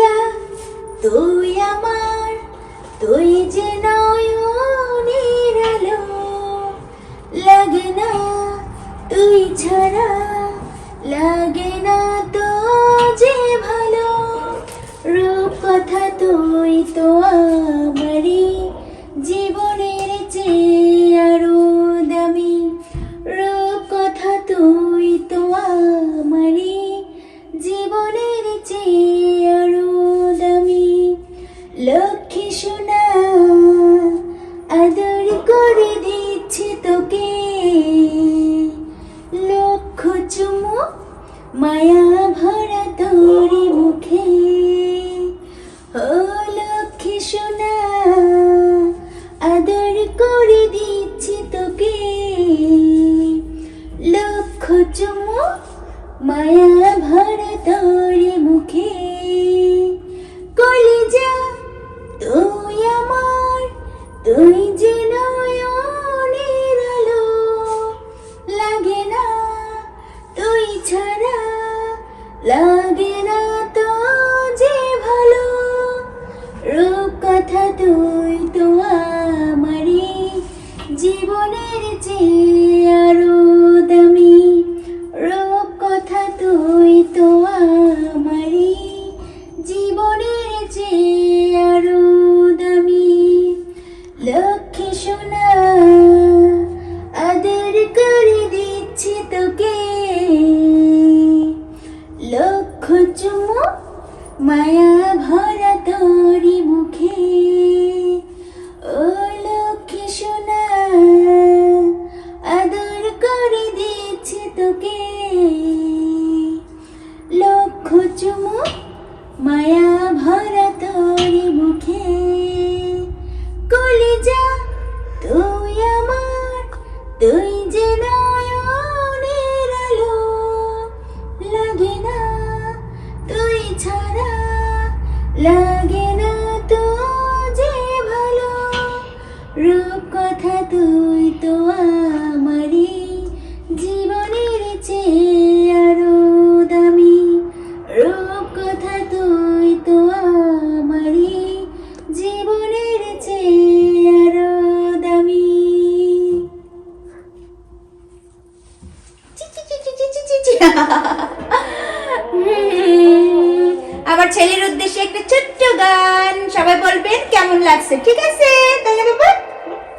যা তুই আমার, তুই যে নয়নের আলো, লাগে না তুই ছাড়া, লাগে না তো যে ভালো। রূপ কথা তুই তো আমারই জীবনের চেয়ে আরো দামি। রূপ কথা তুই তো আমারই জীবনের চেয়ে আরো দামি। লক্ষ্মী সোনা আদর করে দিচ্ছি তোকে, লক্ষ চুমু মায়া ভরা তোরি মুখে। ও লক্ষ্মী সোনা আদর করে দিচ্ছি তোকে, লক্ষ চুমু মায়া ভরা তোরি মুখে। কলিজা তুই আমার, তুই যে নয়নের আলো, লাগে না তুই ছাড়া, লাগে না তো যে ভালো। রূপ কথা তুই তো আমারই জীবনের চেয়ে আরো দামি। রূপ কথা তুই তো আমারই জীবনের চেয়ে আরো দামি। লক্ষ্মী সোনা আদর করে দিচ্ছি তোকে, লক্ষ চুমু মায়া ভরা তোরি মুখে। ও লক্ষ্মী সোনা আদর করে দিচ্ছি তোকে, লক্ষ চুমু মায়া ভরা তোরি মুখে। কলিজা তুই আমার, তুই যে নয়নের আলো, লাগে না তুই ছাড়া, লাগে না তো যে ভালো। রূপ কথা তুই তো আমারই জীবনের চেয়ে আরো দামি। রূপ কথা তুই তো আমারই জীবনের চেয়ে আরো দামি। আমার ছেলের উদ্দেশ্যে একটা ছোট্ট গান সবাই বলবেন কেমন লাগছে, ঠিক আছে? তাই না বাবা?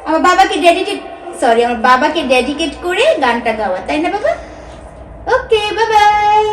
আমার বাবাকে ডেডিকেট করে গানটা গাওয়া, তাই না বাবা? ওকে, বাই বাই।